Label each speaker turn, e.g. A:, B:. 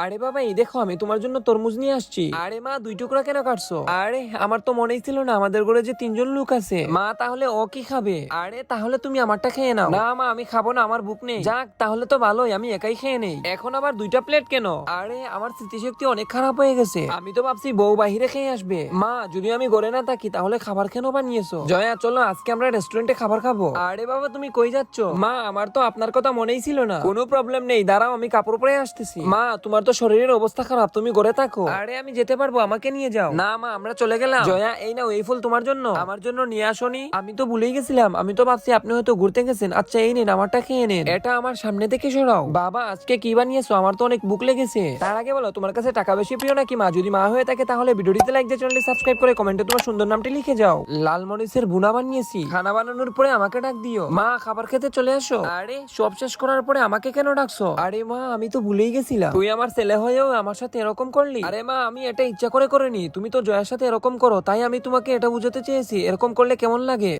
A: আরে বাবা এই দেখো আমি তোমার জন্য তরমুজ নিয়ে আসছি। আরে মা 2 টুকরা কেন কাটছো? আরে আমার তো মনেই ছিল না আমাদের ঘরে যে 3জন লোক আছে। মা তাহলে ও কি খাবে? আরে তাহলে তুমি আমারটা খেয়ে নাও। না মা আমি খাবো না, আমার ভুক নেই। যাক তাহলে তো ভালোই, আমি একাই খেয়ে নেই। এখন আবার 2টা প্লেট কেন? আরে আমার স্মৃতিশক্তি অনেক খারাপ হয়ে গেছে, আমি তো ভাবছি বউ বাহিরে খেয়ে আসবে। মা যদি আমি ঘরে না থাকি তাহলে খাবার কেন বানিয়েছো? জয়া চলো আজকে আমরা রেস্টুরেন্টে খাবার খাবো। আরে বাবা তুমি কই যাচ্ছ? মা আমার তো আপনার কথা মনেই ছিল না। কোনো প্রবলেম নেই, দাঁড়াও আমি কাপড় পরে আসতেছি। মা তোমার তো শরীরের অবস্থা খারাপ, তুমি ঘরে থাকো। আরে আমি যেতে পারবো, আমাকে নিয়ে যাও। না মা আমরা চলে গেলাম। জয়া এই নাও, এই ফুল তোমার জন্য। আমার জন্য নিয়ে আসোনি? আমি তো ভুলেই গেছিলাম, আমি তো ভাবছি আপনি হয়তো ঘুরতে গেছেন। আচ্ছা এই নিন, আমারটা খেয়ে নিন। এটা আমার সামনে থেকে সরাও। বাবা আজকে কি বানিয়েছো? আমার তো অনেক বুক লেগেছে। তার আগে বলো তোমার কাছে টাকা বেশি প্রিয় নাকি মা? যদি মা হয়ে থাকে তাহলে ভিডিওটিতে লাইক দিয়ে চ্যানেলটি সাবস্ক্রাইব করে কমেন্টে তোমার সুন্দর নামটি লিখে যাও। লাল মরিচের ভুনা বানিয়েছি, খানা বানানোর পরে আমাকে ডাক দিও। মা খাবার খেতে চলে আসো। আরে সব শেষ করার পরে আমাকে কেন ডাকছো? আরে মা আমি তো ভুলেই গেছিলাম, তুই আমার ছেলে হয়েও আমার সাথে এরকম করলি। আরে মা আমি এটা ইচ্ছা করে করিনি, তুমি তো জয়ের সাথে এরকম করো, তাই আমি তোমাকে এটা বুঝাতে চেয়েছি এরকম করলে কেমন লাগে।